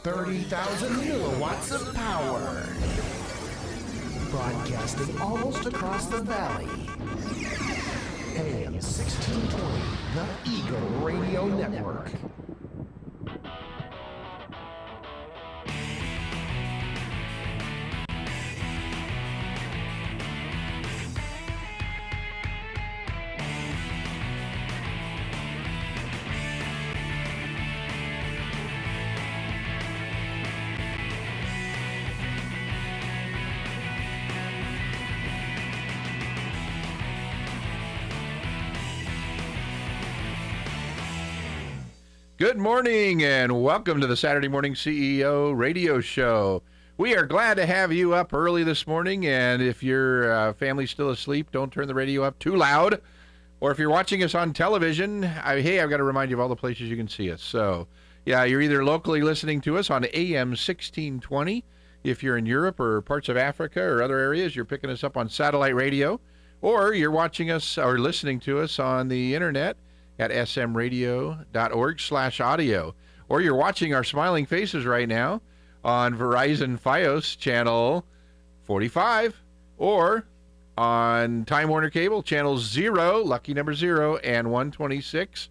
30,000 milliwatts of power. Broadcasting almost across the valley. AM 1620, the Eagle Radio Network. Good morning and welcome to the Saturday Morning CEO Radio Show. We are glad to have you up early this morning, and if your family's still asleep, don't turn the radio up too loud. Or if you're watching us on television, I've got to remind you of all the places you can see us. So, yeah, you're either locally listening to us on AM 1620. If you're in Europe or parts of Africa or other areas, you're picking us up on satellite radio. Or you're watching us or listening to us on the internet at smradio.org/audio. Or you're watching our smiling faces right now on Verizon Fios channel 45, or on Time Warner Cable channels 0, lucky number 0, and 126,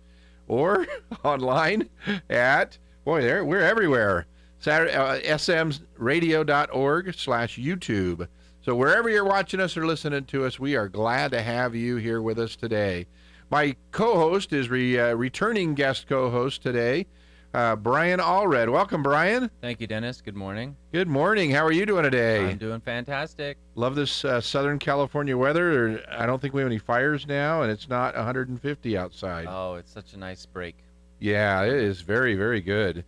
or online at, we're everywhere, smradio.org/YouTube. So wherever you're watching us or listening to us, we are glad to have you here with us today. My co-host is returning guest co-host today, Brian Allred. Welcome, Brian. Thank you, Dennis. Good morning. Good morning. How are you doing today? I'm doing fantastic. Love this Southern California weather. I don't think we have any fires now, and it's not 150 outside. Oh, it's such a nice break. Yeah, it is very, very good.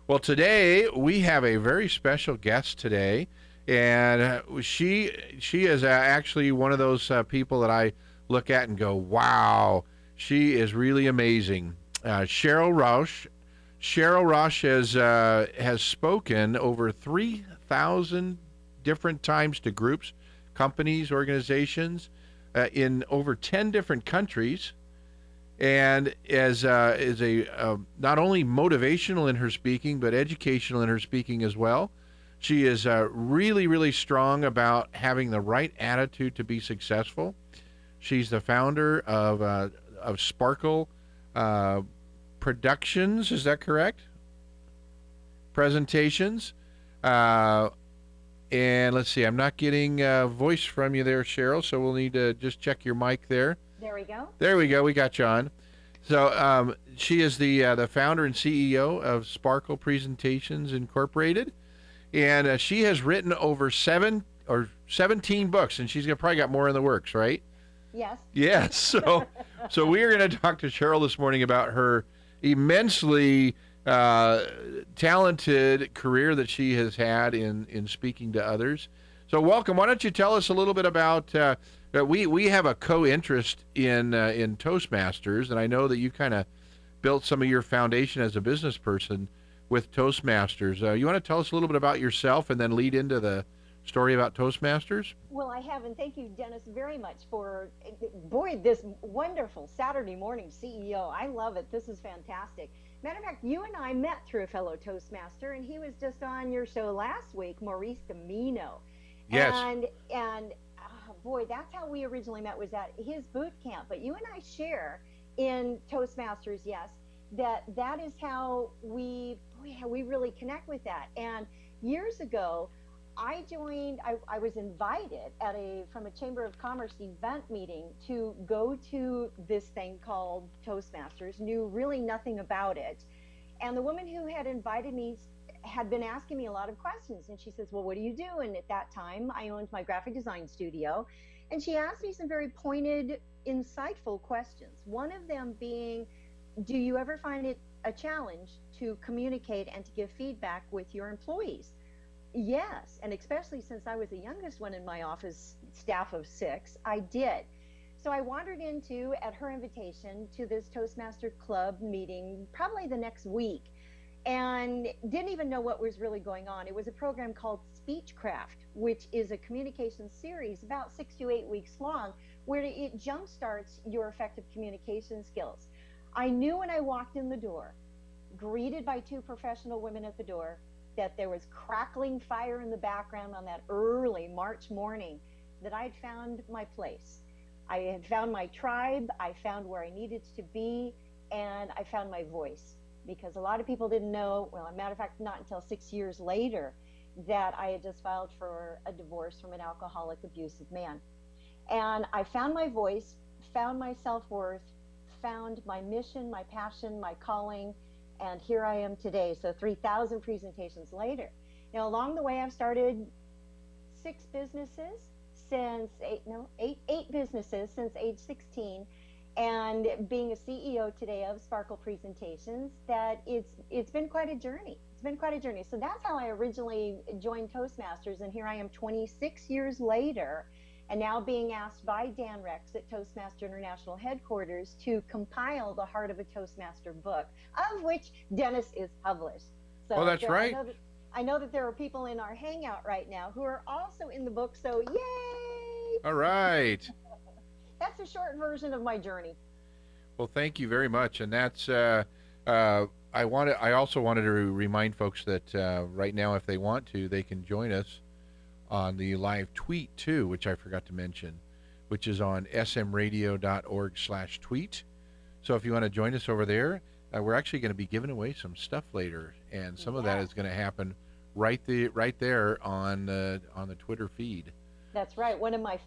Well, today we have a very special guest today, and she is actually one of those people that I look at and go, wow, she is really amazing. Sheryl Roush. Sheryl Roush has spoken over 3,000 different times to groups, companies, organizations in over 10 different countries, and is a not only motivational in her speaking, but educational in her speaking as well. She is really, really strong about having the right attitude to be successful. She's the founder of Sparkle Productions, is that correct? Presentations. And let's see, I'm not getting a voice from you there, Sheryl, so we'll need to just check your mic there. There we go. There we go, we got you on. So she is the founder and CEO of Sparkle Presentations Incorporated, and she has written over 17 books, and she's probably got more in the works, right? Yes. Yes. So we are going to talk to Sheryl this morning about her immensely talented career that she has had in speaking to others. So welcome. Why don't you tell us a little bit about, we have a co-interest in Toastmasters, and I know that you kind of built some of your foundation as a business person with Toastmasters. You want to tell us a little bit about yourself and then lead into the story about Toastmasters? Well, I have, and thank you, Dennis, very much for, this wonderful Saturday morning CEO. I love it. This is fantastic. Matter of fact, you and I met through a fellow Toastmaster, and he was just on your show last week, Maurice Camino. Yes. And that's how we originally met, was at his boot camp. But you and I share in Toastmasters, yes, that is how we really connect with that. And years ago, I was invited from a Chamber of Commerce event meeting to go to this thing called Toastmasters, knew really nothing about it. And the woman who had invited me had been asking me a lot of questions. And she says, well, what do you do? And at that time, I owned my graphic design studio. And she asked me some very pointed, insightful questions. One of them being, do you ever find it a challenge to communicate and to give feedback with your employees? Yes, and especially since I was the youngest one in my office staff of 6, I did. So I wandered into, at her invitation, to this Toastmaster Club meeting probably the next week, and didn't even know what was really going on. It was a program called Speechcraft, which is a communication series about 6 to 8 weeks long, where it jumpstarts your effective communication skills. I knew when I walked in the door, greeted by 2 professional women at the door, that there was crackling fire in the background on that early March morning, that I'd found my place. I had found my tribe, I found where I needed to be, and I found my voice. Because a lot of people didn't know, well, as a matter of fact, not until 6 years later, that I had just filed for a divorce from an alcoholic, abusive man. And I found my voice, found my self-worth, found my mission, my passion, my calling, and here I am today. So 3,000 presentations later. Now, along the way, I've started eight businesses since age 16, and being a CEO today of Sparkle Presentations, that it's been quite a journey. It's been quite a journey. So that's how I originally joined Toastmasters, and here I am 26 years later, and now being asked by Dan Rex at Toastmaster International Headquarters to compile the Heart of a Toastmaster book, of which Dennis is published. So Oh, that's right. I know that there are people in our hangout right now who are also in the book, so yay! All right. That's a short version of my journey. Well, thank you very much. And that's I also wanted to remind folks that right now, if they want to, they can join us on the live tweet too, which I forgot to mention, which is on smradio.org/tweet. So if you want to join us over there, we're actually going to be giving away some stuff later, and some of that is going to happen right there on the Twitter feed. That's right. One of my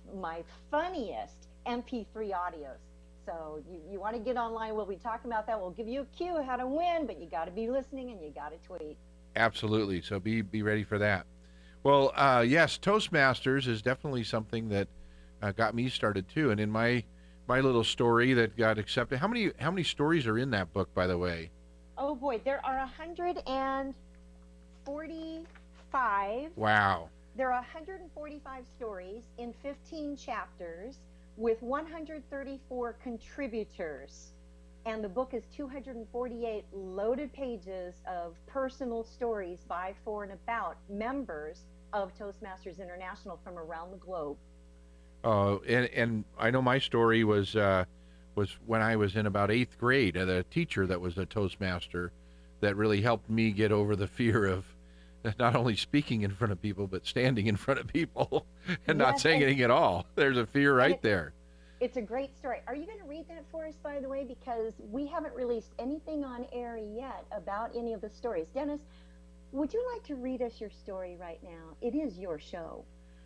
funniest MP3 audios. So you want to get online, we'll be talking about that. We'll give you a cue how to win, but you got to be listening and you got to tweet. Absolutely. So be ready for that. Well, yes, Toastmasters is definitely something that got me started too. And in my little story that got accepted, how many stories are in that book, by the way? Oh boy, there are 145. Wow. There are 145 stories in 15 chapters with 134 contributors. And the book is 248 loaded pages of personal stories by, for, and about members of Toastmasters International from around the globe. And I know my story was when I was in about 8th grade. The teacher that was a Toastmaster that really helped me get over the fear of not only speaking in front of people, but standing in front of people and not saying anything at all. There's a fear right there. It's a great story. Are you going to read that for us, by the way? Because we haven't released anything on air yet about any of the stories. Dennis, would you like to read us your story right now? It is your show.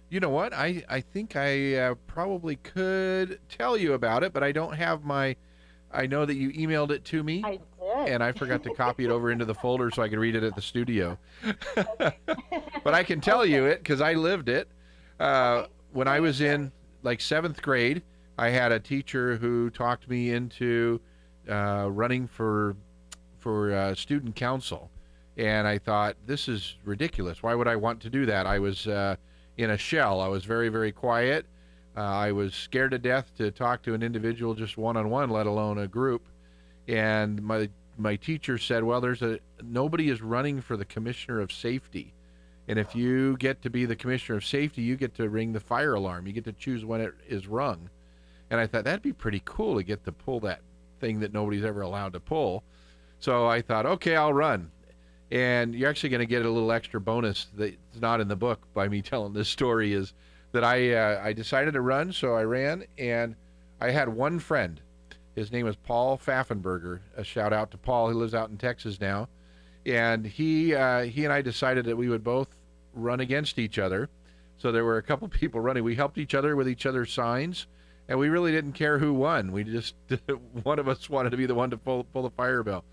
You know what? I think I probably could tell you about it, but I don't have I know that you emailed it to me. I did. And I forgot to copy it over into the folder so I could read it at the studio. But I can tell you it because I lived it. When I was in like 7th grade, I had a teacher who talked me into running for student council. And I thought, this is ridiculous. Why would I want to do that? I was in a shell. I was very, very quiet. I was scared to death to talk to an individual just one-on-one, let alone a group. And my teacher said, well, nobody is running for the commissioner of safety. And if you get to be the commissioner of safety, you get to ring the fire alarm. You get to choose when it is rung. And I thought that'd be pretty cool to get to pull that thing that nobody's ever allowed to pull. So I thought, okay, I'll run. And you're actually going to get a little extra bonus that's not in the book by me telling this story, is that I decided to run. So I ran, and I had one friend. His name was Paul Pfaffenberger. A shout out to Paul. He lives out in Texas now. And he and I decided that we would both run against each other. So there were a couple people running. We helped each other with each other's signs. And we really didn't care who won. We just, one of us wanted to be the one to pull the fire bell.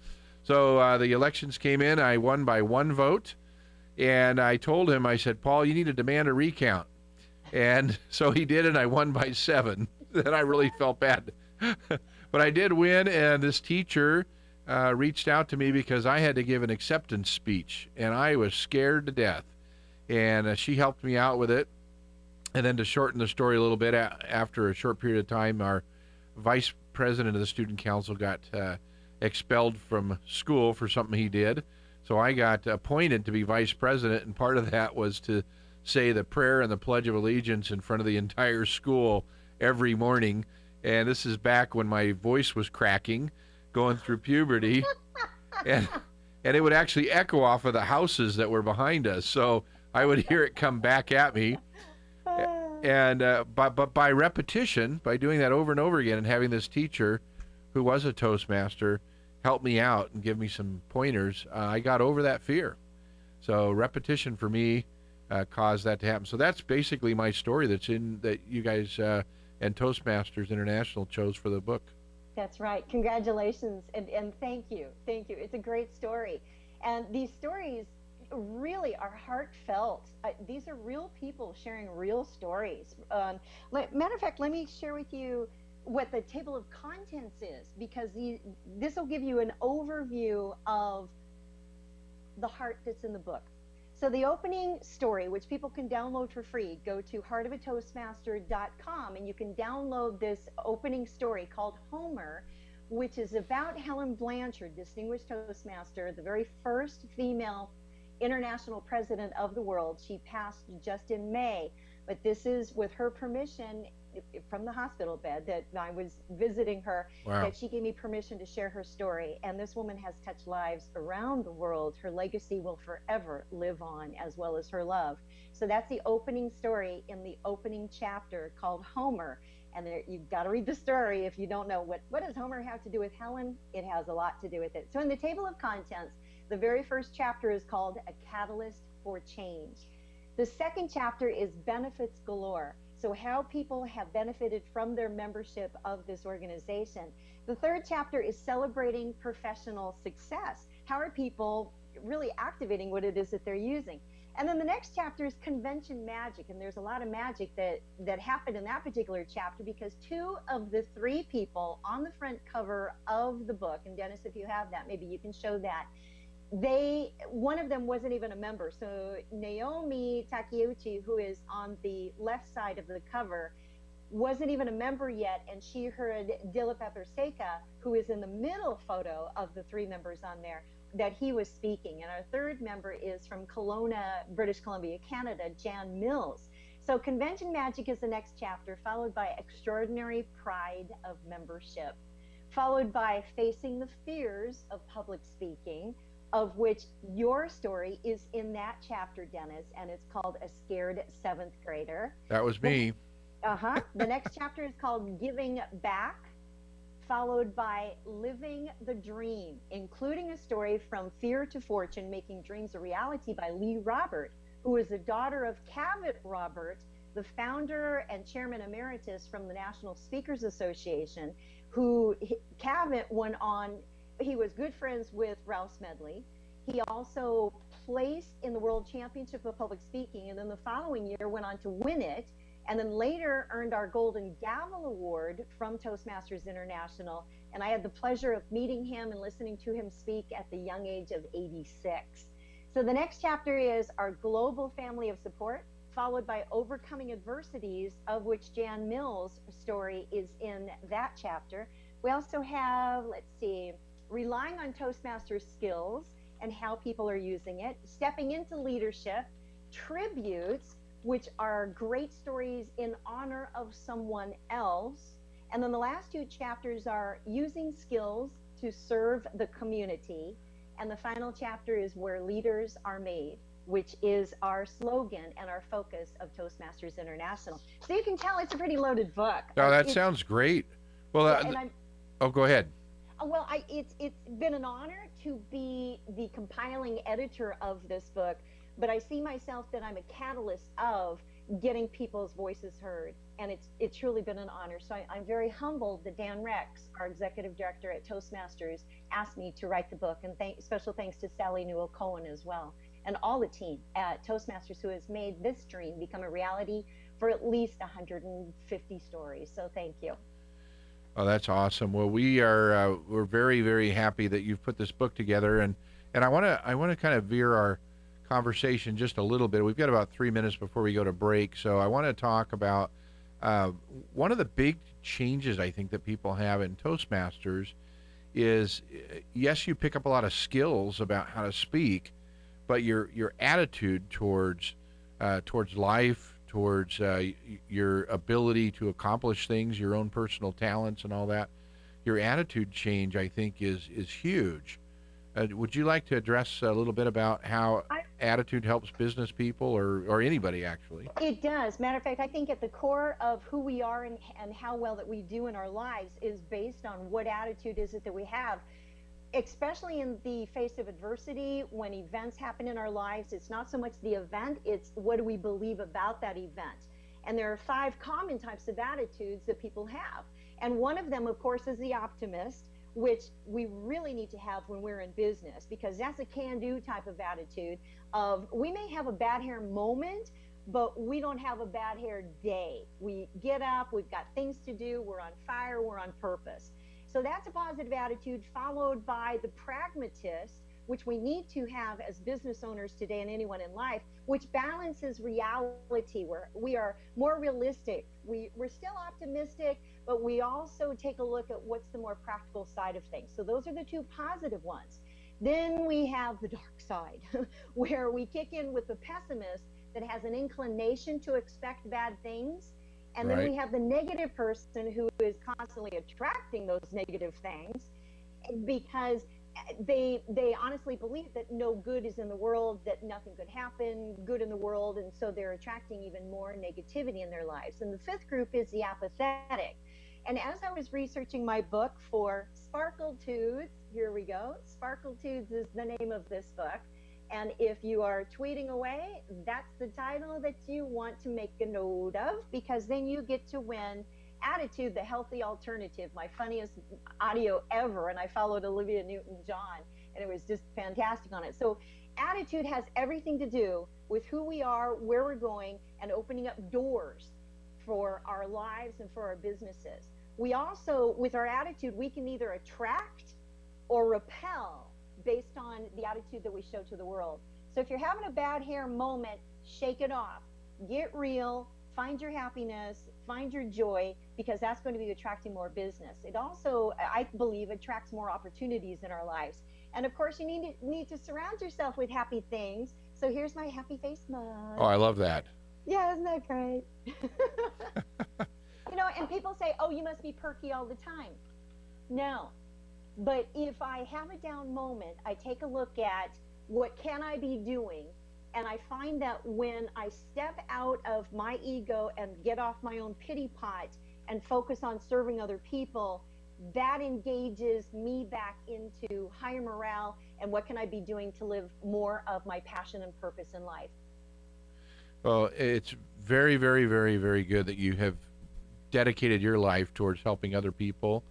So the elections came in. I won by 1 vote. And I told him, I said, Paul, you need to demand a recount. And so he did, and I won by 7. Then I really felt bad. But I did win, and this teacher reached out to me because I had to give an acceptance speech, and I was scared to death. And she helped me out with it. And then to shorten the story a little bit, after a short period of time, our vice president of the student council got expelled from school for something he did. So I got appointed to be vice president, and part of that was to say the prayer and the Pledge of Allegiance in front of the entire school every morning. And this is back when my voice was cracking, going through puberty. And and it would actually echo off of the houses that were behind us. So I would hear it come back at me. And but by repetition, by doing that over and over again, and having this teacher who was a Toastmaster help me out and give me some pointers, I got over that fear. So repetition for me caused that to happen. So that's basically my story that you guys and Toastmasters International chose for the book. That's right. Congratulations, and thank you. Thank you. It's a great story. And these stories really are heartfelt. These are real people sharing real stories. Matter of fact, let me share with you what the table of contents is, because this will give you an overview of the heart that's in the book. So the opening story, which people can download for free, go to heartofatostmaster.com and you can download this opening story called Homer, which is about Helen Blanchard, Distinguished Toastmaster, the very first female international president of the world. She passed just in May, but this is with her permission from the hospital bed that I was visiting her. Wow. That she gave me permission to share her story. And this woman has touched lives around the world. Her legacy will forever live on, as well as her love. So that's the opening story in the opening chapter called Homer. And you've got to read the story if you don't know what does Homer have to do with Helen? It has a lot to do with it. So in the table of contents, the very first chapter is called A Catalyst for Change. The second chapter is Benefits Galore. So how people have benefited from their membership of this organization. The third chapter is Celebrating Professional Success. How are people really activating what it is that they're using? And then the next chapter is Convention Magic. And there's a lot of magic that happened in that particular chapter, because two of the three people on the front cover of the book, and Dennis, if you have that, maybe you can show that, one of them wasn't even a member. So Naomi Takeuchi, who is on the left side of the cover, wasn't even a member yet, and she heard Dilip Eperseka, who is in the middle photo of the three members on there, that he was speaking. And our third member is from Kelowna, British Columbia, Canada, Jan Mills. So Convention Magic is the next chapter, followed by Extraordinary Pride of Membership, followed by Facing the Fears of Public Speaking, of which your story is in that chapter, Dennis, and it's called A Scared Seventh Grader. That was me. The next chapter is called Giving Back, followed by Living the Dream, including a story from Fear to Fortune, Making Dreams a Reality by Lee Robert, who is the daughter of Cavett Robert, the founder and chairman emeritus from the National Speakers Association, who Cavett went on. He was good friends with Rouse Medley. He also placed in the World Championship of Public Speaking, and then the following year went on to win it, and then later earned our Golden Gavel Award from Toastmasters International. And I had the pleasure of meeting him and listening to him speak at the young age of 86. So the next chapter is our Global Family of Support, followed by Overcoming Adversities, of which Jan Mills' story is in that chapter. We also have, Relying on Toastmasters skills and how people are using it, Stepping into Leadership, Tributes, which are great stories in honor of someone else. And then the last two chapters are Using Skills to Serve the Community. And the final chapter is Where Leaders Are Made, which is our slogan and our focus of Toastmasters International. So you can tell it's a pretty loaded book. Oh, that sounds great. Well, go ahead. Well, it's been an honor to be the compiling editor of this book, but I see myself that I'm a catalyst of getting people's voices heard, and it's truly been an honor. So I'm very humbled that Dan Rex, our executive director at Toastmasters, asked me to write the book, and special thanks to Sally Newell Cohen as well, and all the team at Toastmasters who has made this dream become a reality for at least 150 stories. So thank you. Oh, that's awesome. Well, we're very, very happy that you've put this book together, and I want to kind of veer our conversation just a little bit. We've got about 3 minutes before we go to break, so I want to talk about one of the big changes I think that people have in Toastmasters is, yes, you pick up a lot of skills about how to speak, but your attitude towards life, towards your ability to accomplish things, your own personal talents and all that, your attitude change, I think, is huge. Would you like to address a little bit about how attitude helps business people or anybody actually? It does. Matter of fact, I think at the core of who we are and how well that we do in our lives is based on what attitude is it that we have, especially in the face of adversity. When events happen in our lives, it's not so much the event, it's what do we believe about that event. And there are 5 common types of attitudes that people have. And one of them, of course, is the optimist, which we really need to have when we're in business, because that's a can-do type of attitude of we may have a bad hair moment, but we don't have a bad hair day. We get up, we've got things to do, we're on fire, we're on purpose. So that's a positive attitude, followed by the pragmatist, which we need to have as business owners today and anyone in life, which balances reality, where we are more realistic. We're still optimistic, but we also take a look at what's the more practical side of things. So those are the 2 positive ones. Then we have the dark side, where we kick in with the pessimist that has an inclination to expect bad things. And then we have the negative person who is constantly attracting those negative things because they honestly believe that no good is in the world, that nothing could happen good in the world, and so they're attracting even more negativity in their lives. And the 5th group is the apathetic. And as I was researching my book for Sparkletudes, here we go, Sparkletudes is the name of this book. And if you are tweeting away, that's the title that you want to make a note of, because then you get to win Attitude, the Healthy Alternative, my funniest audio ever. And I followed Olivia Newton-John, and it was just fantastic on it. So attitude has everything to do with who we are, where we're going, and opening up doors for our lives and for our businesses. We also, with our attitude, we can either attract or repel based on the attitude that we show to the world. So if you're having a bad hair moment, shake it off, get real, find your happiness, find your joy, because that's going to be attracting more business. It also, I believe, attracts more opportunities in our lives. And of course, you need to surround yourself with happy things. So here's my happy face mug. Oh, I love that. Yeah, isn't that great? You know, and people say, oh, you must be perky all the time. No. But if I have a down moment, I take a look at what can I be doing, and I find that when I step out of my ego and get off my own pity pot and focus on serving other people, that engages me back into higher morale and what can I be doing to live more of my passion and purpose in life. Well, it's very, very, very, very good that you have dedicated your life towards helping other people,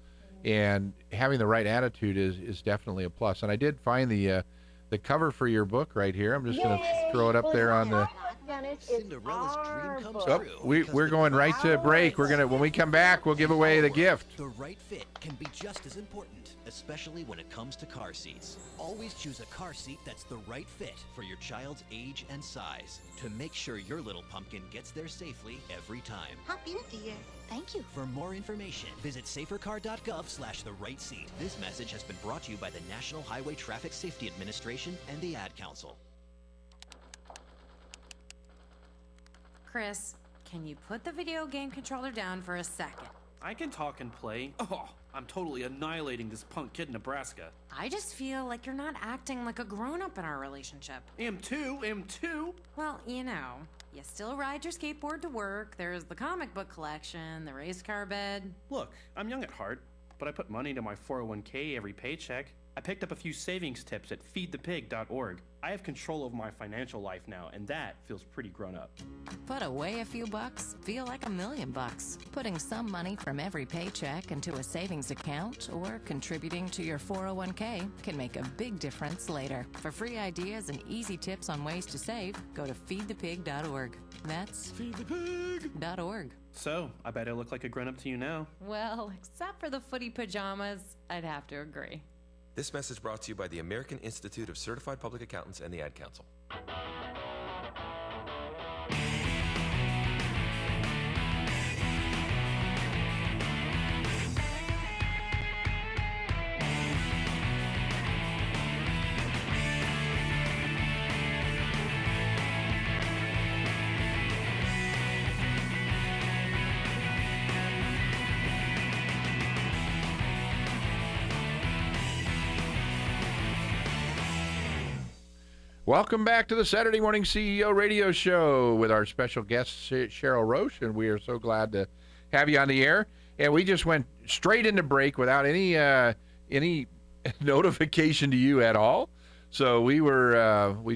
and having the right attitude is definitely a plus. And I did find the cover for your book right here. I'm just going to throw it up there on the. Cinderella's dream comes Oh, true. we're going right to break. When we come back, we'll give away the gift. The right fit can be just as important, especially when it comes to car seats. Always choose a car seat that's the right fit for your child's age and size to make sure your little pumpkin gets there safely every time. Hop in, dear. Thank you. For more information, visit safercar.gov/the-right-seat. This message has been brought to you by the National Highway Traffic Safety Administration and the Ad Council. Chris, can you put the video game controller down for a second? I can talk and play. Oh, I'm totally annihilating this punk kid in Nebraska. I just feel like you're not acting like a grown-up in our relationship. Am too. Well, you know, you still ride your skateboard to work, there's the comic book collection, the race car bed. Look, I'm young at heart, but I put money into my 401k every paycheck. I picked up a few savings tips at feedthepig.org. I have control over my financial life now, and that feels pretty grown up. Put away a few bucks, feel like $1 million. Putting some money from every paycheck into a savings account or contributing to your 401k can make a big difference later. For free ideas and easy tips on ways to save, go to feedthepig.org. That's feedthepig.org. So, I bet I look like a grown-up to you now. Well, except for the footy pajamas, I'd have to agree. This message brought to you by the American Institute of Certified Public Accountants and the Ad Council. Welcome back to the Saturday Morning CEO Radio Show with our special guest, Sheryl Roush, and we are so glad to have you on the air. And we just went straight into break without any notification to you at all. So we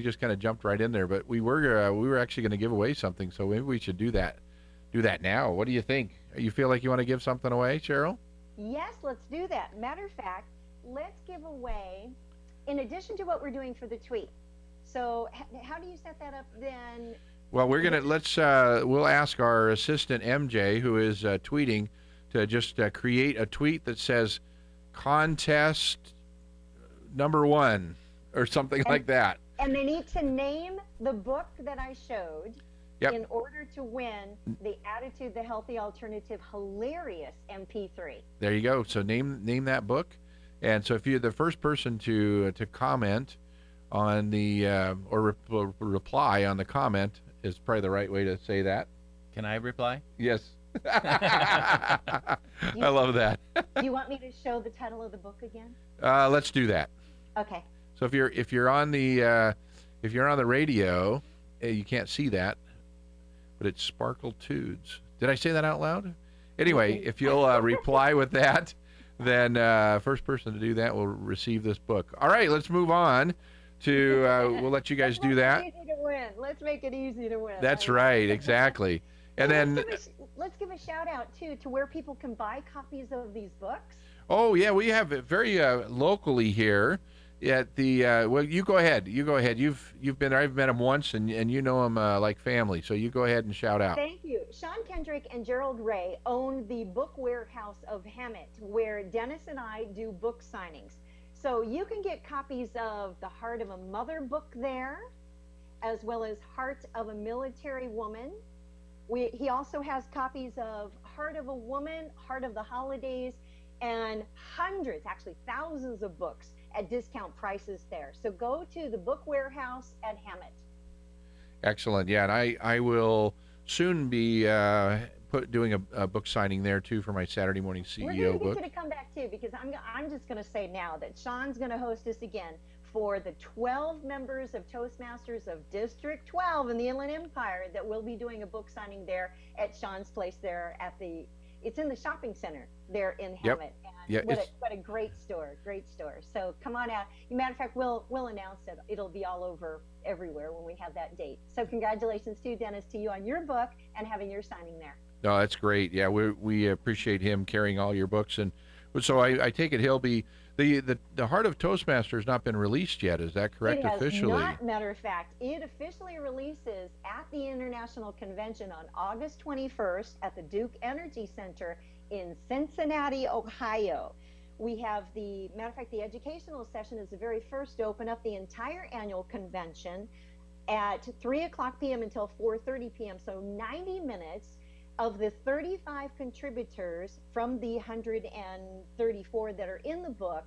just kind of jumped right in there. But we were actually going to give away something, so maybe we should do that now. What do you think? You feel like you want to give something away, Sheryl? Yes, let's do that. Matter of fact, let's give away, in addition to what we're doing for the tweet. So how do you set that up then? Well, we'll ask our assistant MJ, who is tweeting, to just create a tweet that says contest number 1 or something like that. And they need to name the book that I showed in order to win the Attitude, the Healthy Alternative Hilarious MP3. There you go. So name that book. And so if you're the first person to comment on the or reply on the comment is probably the right way to say that. Can I reply? Yes. I love that. Do you want me to show the title of the book again? Let's do that. Okay. So if you're on the radio, you can't see that, but it's Sparkle Tudes. Did I say that out loud? Anyway, if you'll reply with that, then first person to do that will receive this book. All right, let's move on to we'll let you guys do that. Easy to win. Let's make it easy to win. That's right, exactly. And then let's give a shout out too to where people can buy copies of these books. Oh yeah, we have it very locally here at the well, you go ahead. You've been there. I've met him once, and you know him like family. So you go ahead and shout out. Thank you. Sean Kendrick and Gerald Ray own the Book Warehouse of Hemet, where Dennis and I do book signings. So you can get copies of The Heart of a Mother book there, as well as Heart of a Military Woman. He also has copies of Heart of a Woman, Heart of the Holidays, and hundreds, actually thousands of books at discount prices there. So go to the Book Warehouse at Hemet. Excellent. Yeah, and I will soon be doing a book signing there too for my Saturday Morning CEO book. We're going to book. get you to come back too, because I'm just going to say now that Sean's going to host us again for the 12 members of Toastmasters of District 12 in the Inland Empire that will be doing a book signing there at Sean's place there at it's in the shopping center there in Hemet. Yeah, what a great store, So come on out. As a matter of fact, we'll announce it. It'll be all over everywhere when we have that date. So congratulations to Dennis, to you on your book and having your signing there. No, that's great. Yeah, we appreciate him carrying all your books, and so I take it he'll be the Heart of Toastmaster has not been released yet. Is that correct? It has officially? not. Matter of fact, it officially releases at the International Convention on August 21st at the Duke Energy Center in Cincinnati, Ohio. We have matter of fact, the educational session is the very first to open up the entire annual convention at 3:00 p.m. until 4:30 p.m. So 90 minutes. Of the 35 contributors from the 134 that are in the book,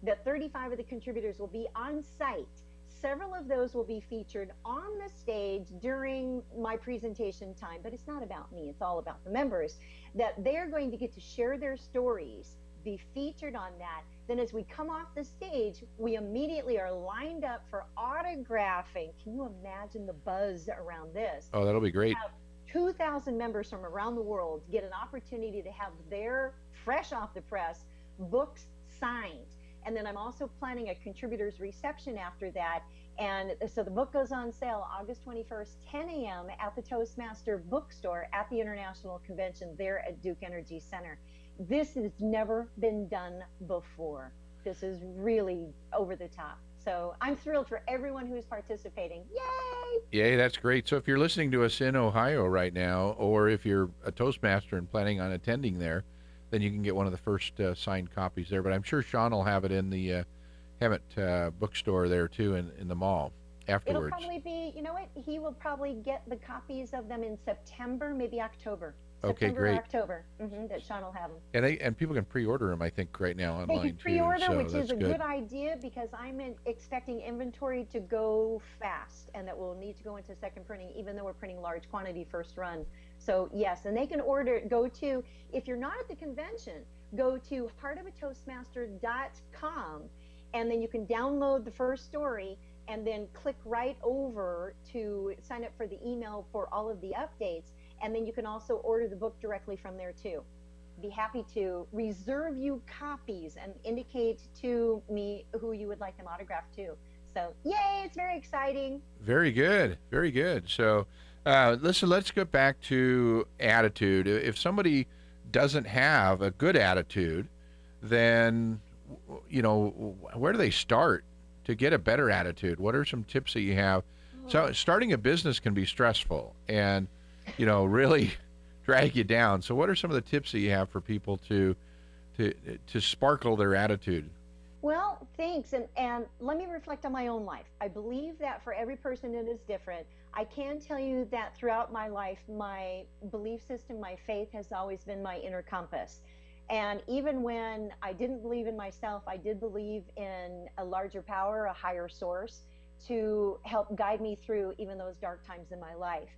that 35 of the contributors will be on site. Several of those will be featured on the stage during my presentation time, but it's not about me, it's all about the members, that they're going to get to share their stories, be featured on that. Then as we come off the stage, we immediately are lined up for autographing. Can you imagine the buzz around this? Oh, that'll be great. 2,000 members from around the world get an opportunity to have their fresh off the press books signed. And then I'm also planning a contributors reception after that. And so the book goes on sale August 21st, 10 a.m. at the Toastmaster bookstore at the International Convention there at Duke Energy Center. This has never been done before. This is really over the top. So I'm thrilled for everyone who's participating. Yay! Yay, that's great. So if you're listening to us in Ohio right now, or if you're a Toastmaster and planning on attending there, then you can get one of the first signed copies there. But I'm sure Sean will have it in the Hemet bookstore there too in the mall afterwards. It'll probably be, you know what, he will probably get the copies of them in September, maybe October. Okay, September great. Or October, that Sean will have them. And people can pre-order them, I think, right now online. They can pre-order, too, which so is a that's good idea because I'm expecting inventory to go fast and that we'll need to go into second printing, even though we're printing large quantity first run. So yes, and they can go to, if you're not at the convention, go to heartofatoastmaster.com and then you can download the first story. and then click right over to sign up for the email for all of the updates. And then you can also order the book directly from there too. Be happy to reserve you copies and indicate to me who you would like them autographed to. So yay, it's very exciting. Very good, very good. So listen, let's get back to attitude. If somebody doesn't have a good attitude, then, you know, where do they start to get a better attitude? What are some tips that you have? So starting a business can be stressful and, you know, really drag you down. So what are some of the tips that you have for people to sparkle their attitude? Well, thanks. And let me reflect on my own life. I believe that for every person it is different. I can tell you that throughout my life, my belief system, my faith has always been my inner compass. And even when I didn't believe in myself, I did believe in a larger power, a higher source, to help guide me through even those dark times in my life.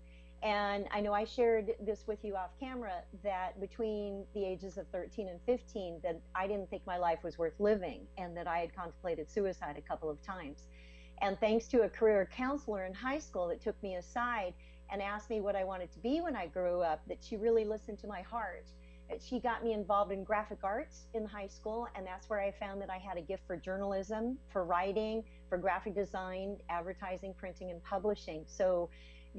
And I know I shared this with you off camera, that between the ages of 13 and 15, that I didn't think my life was worth living, and that I had contemplated suicide a couple of times. And thanks to a career counselor in high school that took me aside and asked me what I wanted to be when I grew up, that she really listened to my heart. She got me involved in graphic arts in high school, and that's where I found that I had a gift for journalism, for writing, for graphic design, advertising, printing, and publishing. So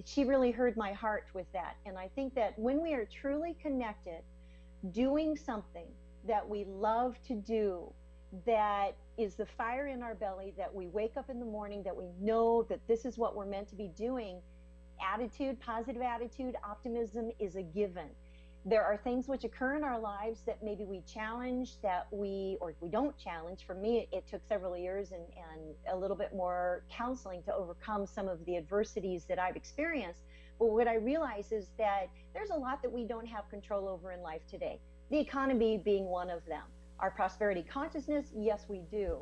she really heard my heart with that. And I think that when we are truly connected, doing something that we love to do, that is the fire in our belly, that we wake up in the morning, that we know that this is what we're meant to be doing, attitude, positive attitude, optimism is a given. There are things which occur in our lives that maybe we challenge, or we don't challenge. For me, it took several years and a little bit more counseling to overcome some of the adversities that I've experienced. But what I realize is that there's a lot that we don't have control over in life today. The economy being one of them. Our prosperity consciousness, yes, we do.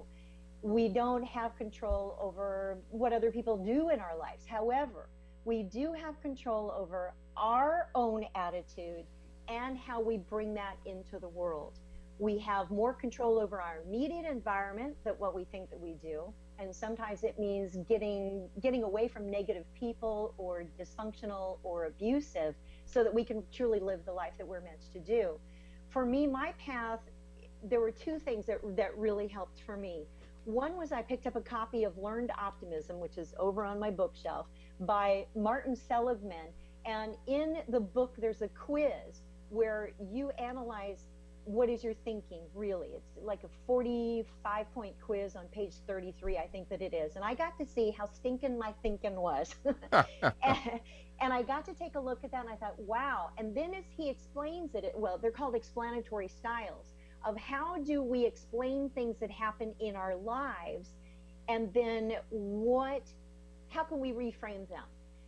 We don't have control over what other people do in our lives. However, we do have control over our own attitude and how we bring that into the world. We have more control over our immediate environment than what we think that we do. And sometimes it means getting away from negative people or dysfunctional or abusive, so that we can truly live the life that we're meant to do. For me, my path, there were two things that really helped for me. One was I picked up a copy of Learned Optimism, which is over on my bookshelf, by Martin Seligman. And in the book, there's a quiz where you analyze what is your thinking, really. It's like a 45-point quiz on page 33, I think that it is. And I got to see how stinking my thinking was. and I got to take a look at that, and I thought, wow. And then as he explains it, well, they're called explanatory styles, of how do we explain things that happen in our lives, and then how can we reframe them?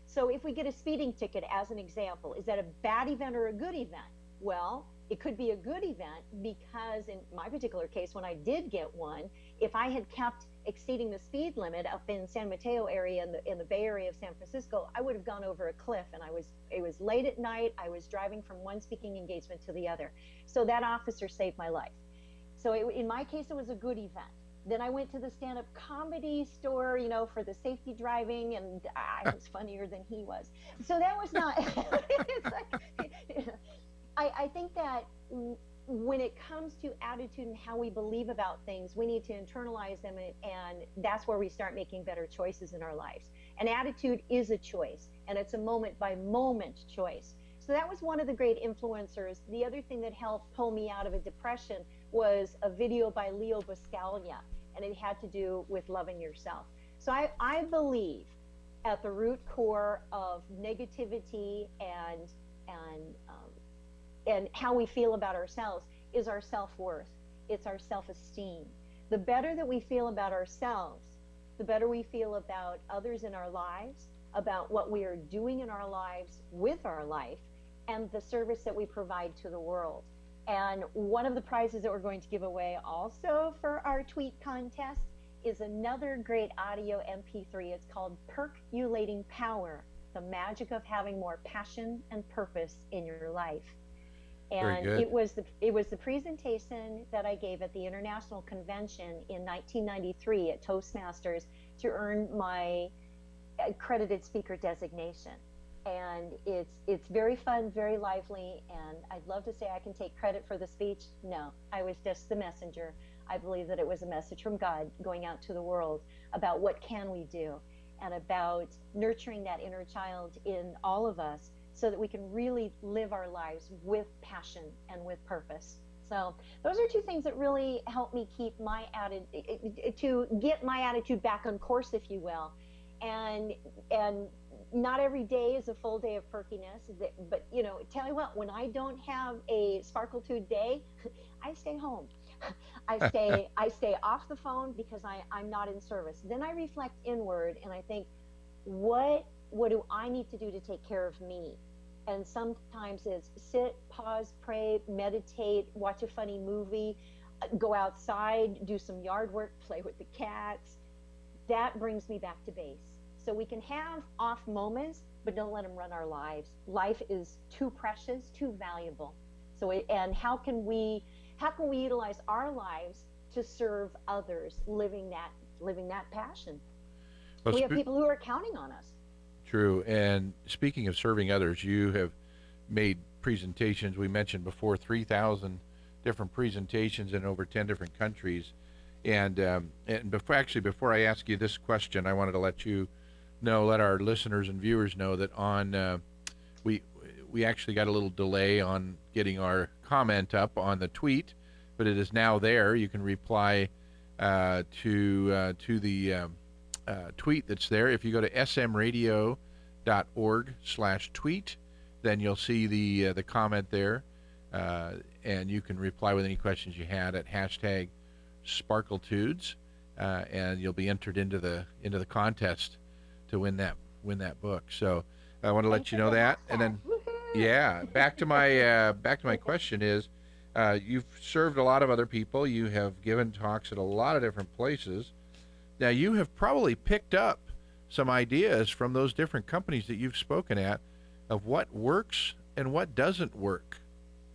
So if we get a speeding ticket, as an example, is that a bad event or a good event? Well, it could be a good event, because in my particular case, when I did get one, if I had kept exceeding the speed limit up in San Mateo area, in the Bay Area of San Francisco, I would have gone over a cliff, and it was late at night. I was driving from one speaking engagement to the other. So that officer saved my life. So in my case, it was a good event. Then I went to the stand-up comedy store, for the safety driving, and I was funnier than he was. So that was not, I think that when it comes to attitude and how we believe about things, we need to internalize them, and that's where we start making better choices in our lives. And attitude is a choice, and it's a moment-by-moment choice. So that was one of the great influencers. The other thing that helped pull me out of a depression was a video by Leo Buscaglia, and it had to do with loving yourself. So I believe at the root core of negativity and how we feel about ourselves is our self-worth. It's our self-esteem. The better that we feel about ourselves, the better we feel about others in our lives, about what we are doing in our lives with our life, and the service that we provide to the world. And one of the prizes that we're going to give away also for our tweet contest is another great audio MP3. It's called Percolating Power, the magic of having more passion and purpose in your life. Very And good. it was the presentation that I gave at the International Convention in 1993 at Toastmasters to earn my accredited speaker designation. And it's very fun, very lively, and I'd love to say I can take credit for the speech. No, I was just the messenger. I believe that it was a message from God going out to the world about what can we do, and about nurturing that inner child in all of us so that we can really live our lives with passion and with purpose. So those are two things that really help me keep my attitude, to get my attitude back on course, if you will. And not every day is a full day of perkiness, but you know, tell you what, when I don't have a Sparkletude day, I stay home. I stay off the phone because I'm not in service. Then I reflect inward and I think, what do I need to do to take care of me? And sometimes it's sit, pause, pray, meditate, watch a funny movie, go outside, do some yard work, play with the cats. That brings me back to base. So we can have off moments, but don't let them run our lives. Life is too precious, too valuable. So, and how can we utilize our lives to serve others, living that passion? Well, We have people who are counting on us. True. And speaking of serving others, you have made presentations. We mentioned before 3,000 different presentations in over 10 different countries. And before I ask you this question, I wanted to let our listeners and viewers know that we actually got a little delay on getting our comment up on the tweet, but it is now there. You can reply to the tweet that's there. If you go to smradio.org/tweet, then you'll see the comment there, and you can reply with any questions you had at #Sparkletudes, and you'll be entered into the contest to win that book. So I want to let you know that. And then, yeah, back to my question is, you've served a lot of other people. You have given talks at a lot of different places. Now, you have probably picked up some ideas from those different companies that you've spoken at of what works and what doesn't work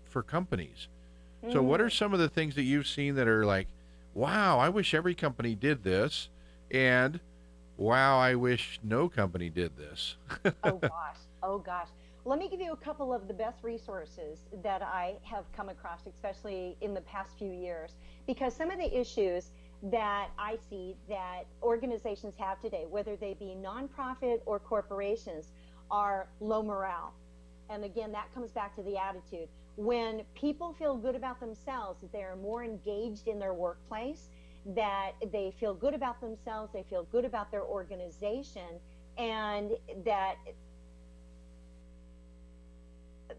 for companies. So what are some of the things that you've seen that are like, wow, I wish every company did this, and wow, I wish no company did this? Oh gosh. Let me give you a couple of the best resources that I have come across, especially in the past few years, because some of the issues that I see that organizations have today, whether they be nonprofit or corporations, are low morale. And again, that comes back to the attitude. When people feel good about themselves, that they are more engaged in their workplace, that they feel good about themselves, they feel good about their organization, and that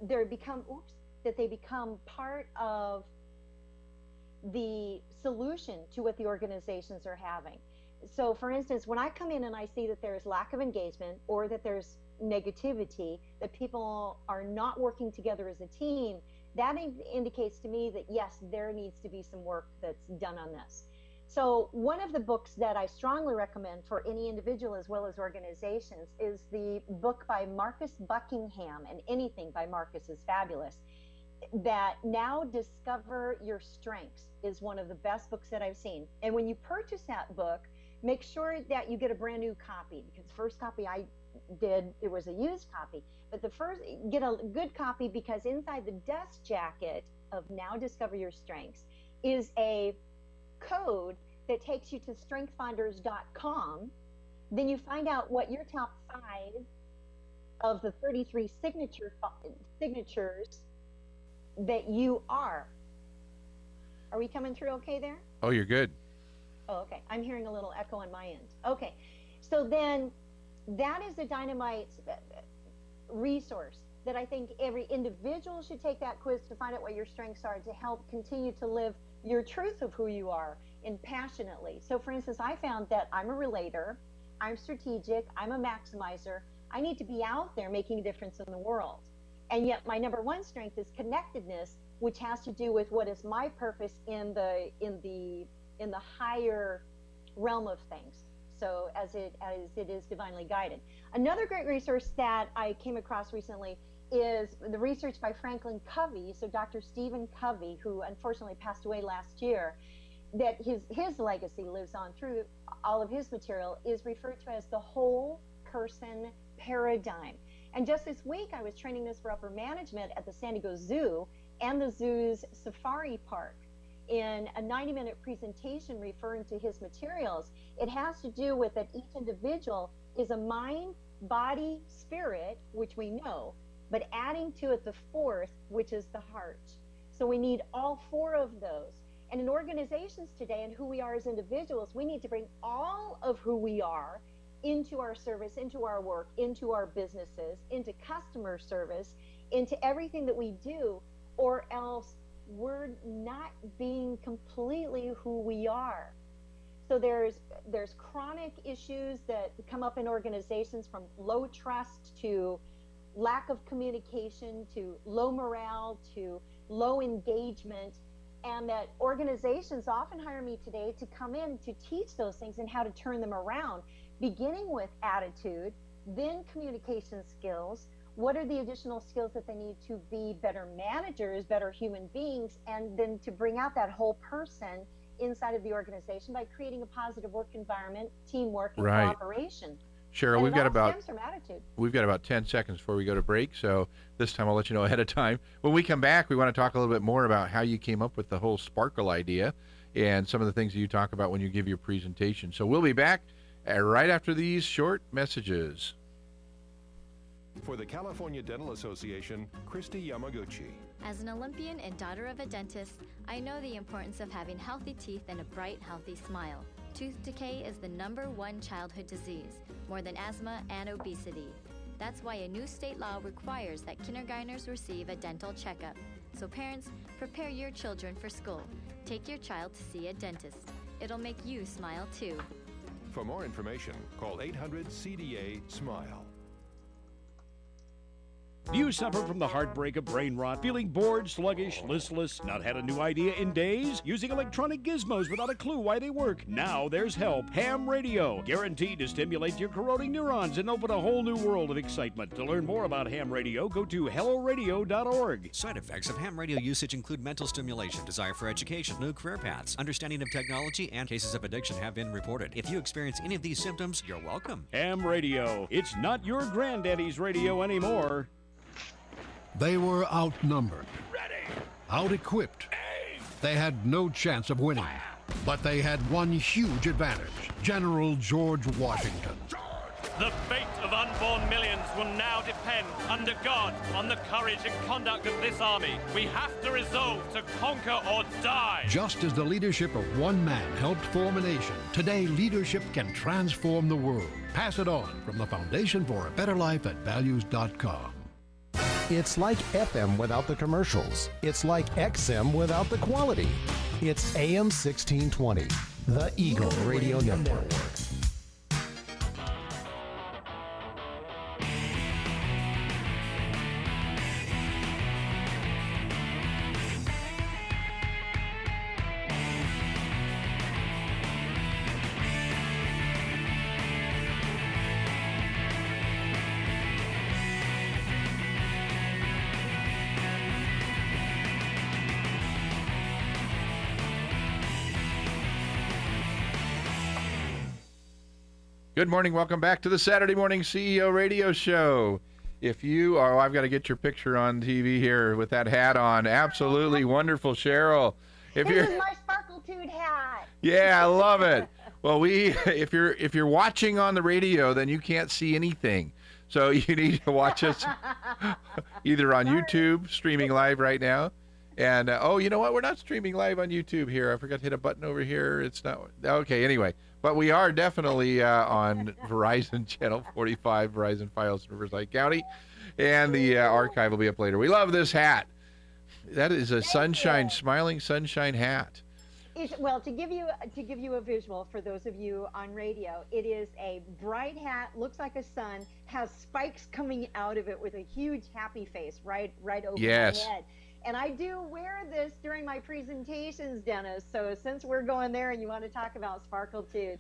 they become part of the solution to what the organizations are having. So for instance, when I come in and I see that there's lack of engagement or that there's negativity, that people are not working together as a team, that indicates to me that yes, there needs to be some work that's done on this. So one of the books that I strongly recommend for any individual as well as organizations is the book by Marcus Buckingham, and anything by Marcus is fabulous. That Now Discover Your Strengths is one of the best books that I've seen. And when you purchase that book, make sure that you get a brand new copy, because the first copy I did, it was a used copy. But get a good copy, because inside the dust jacket of Now Discover Your Strengths is a code that takes you to strengthfinders.com. Then you find out what your top 5 of the 33 signatures that you are. Are we coming through okay there? Oh, you're good. Oh, okay. I'm hearing a little echo on my end. Okay. So then that is a dynamite resource that I think every individual should take that quiz to find out what your strengths are, to help continue to live your truth of who you are and passionately. So for instance, I found that I'm a relator, I'm strategic, I'm a maximizer. I need to be out there making a difference in the world. And yet my number one strength is connectedness, which has to do with what is my purpose in the higher realm of things. So as it is divinely guided. Another great resource that I came across recently is the research by Franklin Covey, so Dr. Stephen Covey, who unfortunately passed away last year, that his legacy lives on through all of his material, is referred to as the whole person paradigm. And just this week, I was training this for upper management at the San Diego Zoo and the zoo's safari park in a 90-minute presentation referring to his materials. It has to do with that each individual is a mind, body, spirit, which we know, but adding to it the fourth, which is the heart. So we need all four of those. And in organizations today and who we are as individuals, we need to bring all of who we are into our service, into our work, into our businesses, into customer service, into everything that we do, or else we're not being completely who we are. So there's chronic issues that come up in organizations, from low trust to lack of communication to low morale to low engagement, and that organizations often hire me today to come in to teach those things and how to turn them around, beginning with attitude, then communication skills. What are the additional skills that they need to be better managers, better human beings, and then to bring out that whole person inside of the organization by creating a positive work environment, teamwork, and cooperation. Cheryl, and we've got about 10 seconds before we go to break, so this time I'll let you know ahead of time. When we come back, we want to talk a little bit more about how you came up with the whole Sparkle idea and some of the things that you talk about when you give your presentation. So we'll be back right after these short messages. For the California Dental Association, Christy Yamaguchi. As an Olympian and daughter of a dentist, I know the importance of having healthy teeth and a bright, healthy smile. Tooth decay is the #1 childhood disease, more than asthma and obesity. That's why a new state law requires that kindergartners receive a dental checkup. So parents, prepare your children for school. Take your child to see a dentist. It'll make you smile too. For more information, call 800-CDA-SMILE. Do you suffer from the heartbreak of brain rot, feeling bored, sluggish, listless, not had a new idea in days, using electronic gizmos without a clue why they work? Now there's help. Ham radio, guaranteed to stimulate your corroding neurons and open a whole new world of excitement. To learn more about ham radio, go to helloradio.org. Side effects of ham radio usage include mental stimulation, desire for education, new career paths, understanding of technology, and cases of addiction have been reported. If you experience any of these symptoms, you're welcome. Ham radio. It's not your granddaddy's radio anymore. They were outnumbered, out-equipped. They had no chance of winning, but they had one huge advantage: General George Washington. The fate of unborn millions will now depend, under God, on the courage and conduct of this army. We have to resolve to conquer or die. Just as the leadership of one man helped form a nation, today leadership can transform the world. Pass it on from the Foundation for a Better Life at Values.com. It's like FM without the commercials. It's like XM without the quality. It's AM 1620, the Eagle Radio Network. Good morning. Welcome back to the Saturday Morning CEO Radio Show. If you are, I've got to get your picture on TV here with that hat on. Absolutely wonderful, Cheryl. This is my Sparkletude hat. Yeah, I love it. Well, if you're watching on the radio, then you can't see anything. So you need to watch us either on YouTube, streaming live right now. And, oh, you know what? We're not streaming live on YouTube here. I forgot to hit a button over here. It's not. Okay, anyway. But we are definitely on Verizon Channel 45, Verizon Files in Riverside County. And the archive will be up later. We love this hat. That is a smiling sunshine hat. Well, to give you a visual for those of you on radio, it is a bright hat, looks like a sun, has spikes coming out of it with a huge happy face right over my head. And I do wear this during my presentations, Dennis. So since we're going there and you want to talk about Sparkletude.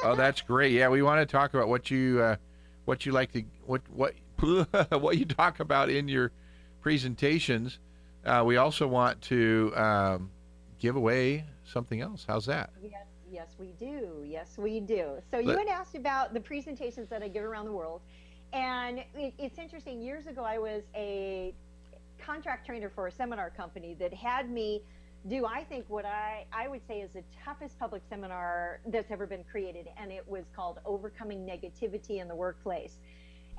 Oh, that's great. Yeah, we want to talk about what you like to what what you talk about in your presentations, we also want to give away something else. How's that? Yes, we do. Yes, we do. So you had asked about the presentations that I give around the world. And it's interesting. Years ago, I was a contract trainer for a seminar company that had me do, I think, what I would say is the toughest public seminar that's ever been created. And it was called Overcoming Negativity in the Workplace.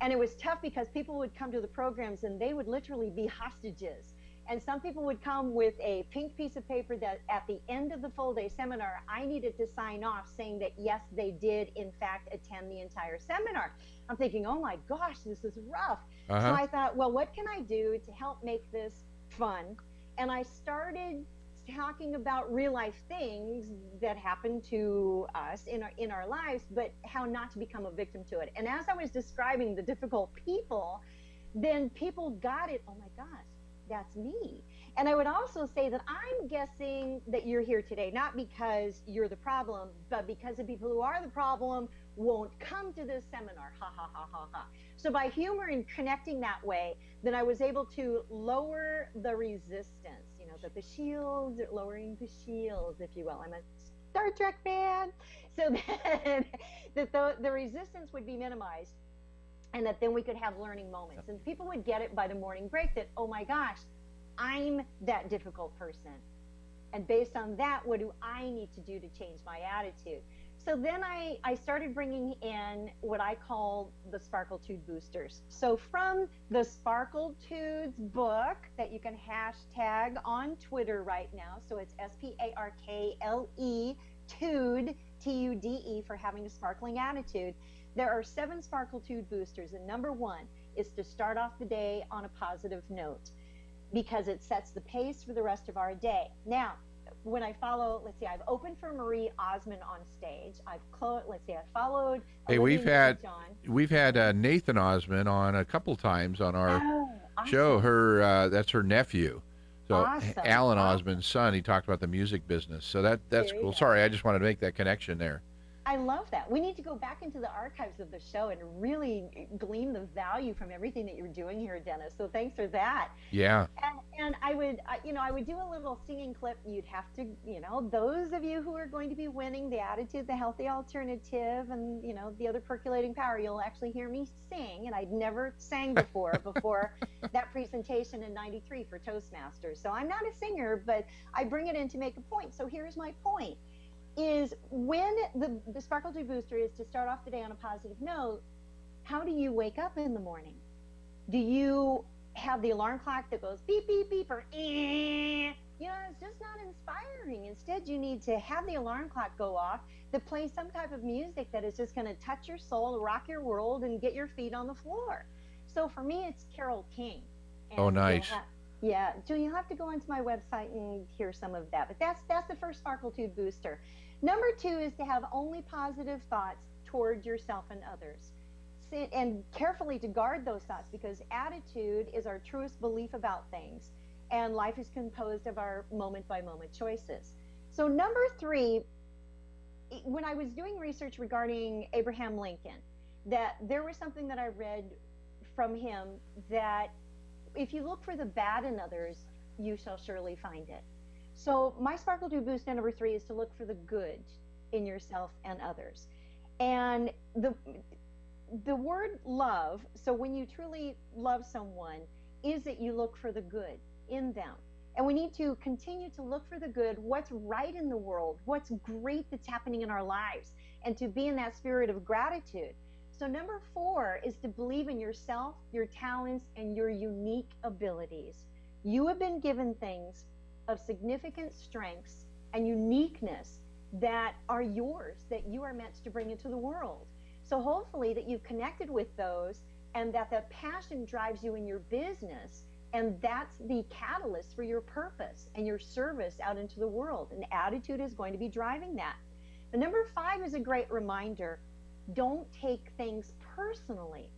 And it was tough because people would come to the programs and they would literally be hostages. And some people would come with a pink piece of paper that at the end of the full day seminar, I needed to sign off saying that, yes, they did, in fact, attend the entire seminar. I'm thinking, oh my gosh, this is rough. So I thought, well, what can I do to help make this fun? And I started talking about real life things that happen to us in our lives, but how not to become a victim to it. And as I was describing the difficult people, then people got it. Oh my gosh, that's me. And I would also say that I'm guessing that you're here today, not because you're the problem, but because the people who are the problem won't come to this seminar. Ha, ha, ha, ha, ha. So by humor and connecting that way, then I was able to lower the resistance, you know, that the shields, lowering the shields, if you will. I'm a Star Trek fan. So that the resistance would be minimized, and that then we could have learning moments. And people would get it by the morning break that, oh my gosh, I'm that difficult person. And based on that, what do I need to do to change my attitude? So then I started bringing in what I call the Sparklitude boosters. So from the Sparklitudes book that you can hashtag on Twitter right now, so it's SPARKLE Tude, TUDE, for having a sparkling attitude. There are 7 Sparklitude boosters, and number 1 is to start off the day on a positive note, because it sets the pace for the rest of our day. Now, when I follow, let's see, I've opened for Marie Osmond on stage. I've followed. Hey, we've had Nathan Osmond on a couple times on our show. That's her nephew. So Alan Osmond's son. He talked about the music business. So that's cool. Sorry, I just wanted to make that connection there. I love that. We need to go back into the archives of the show and really glean the value from everything that you're doing here, Dennis. So thanks for that. Yeah. And I would, I would do a little singing clip. You'd have to, those of you who are going to be winning the attitude, the healthy alternative, and, the other percolating power, you'll actually hear me sing. And I'd never sang before that presentation in '93 for Toastmasters. So I'm not a singer, but I bring it in to make a point. So here's my point. Is when the Sparklitude booster is to start off the day on a positive note, how do you wake up in the morning? Do you have the alarm clock that goes beep, beep, beep, or it's just not inspiring. Instead, you need to have the alarm clock go off that plays some type of music that is just going to touch your soul, rock your world, and get your feet on the floor. So for me, it's Carole King. Oh, nice. Yeah, so you'll have to go onto my website and hear some of that. But that's the first Sparklitude booster. Number 2 is to have only positive thoughts toward yourself and others. And carefully to guard those thoughts, because attitude is our truest belief about things. And life is composed of our moment-by-moment choices. So number 3, when I was doing research regarding Abraham Lincoln, that there was something that I read from him that if you look for the bad in others, you shall surely find it. So my Sparklitude boost number 3 is to look for the good in yourself and others. And the word love, so when you truly love someone, is that you look for the good in them. And we need to continue to look for the good, what's right in the world, what's great that's happening in our lives, and to be in that spirit of gratitude. So number 4 is to believe in yourself, your talents, and your unique abilities. You have been given things of significant strengths and uniqueness that are yours, that you are meant to bring into the world. So hopefully that you've connected with those, and that passion drives you in your business, and that's the catalyst for your purpose and your service out into the world. And attitude is going to be driving that. The number 5 is a great reminder. Don't take things personally.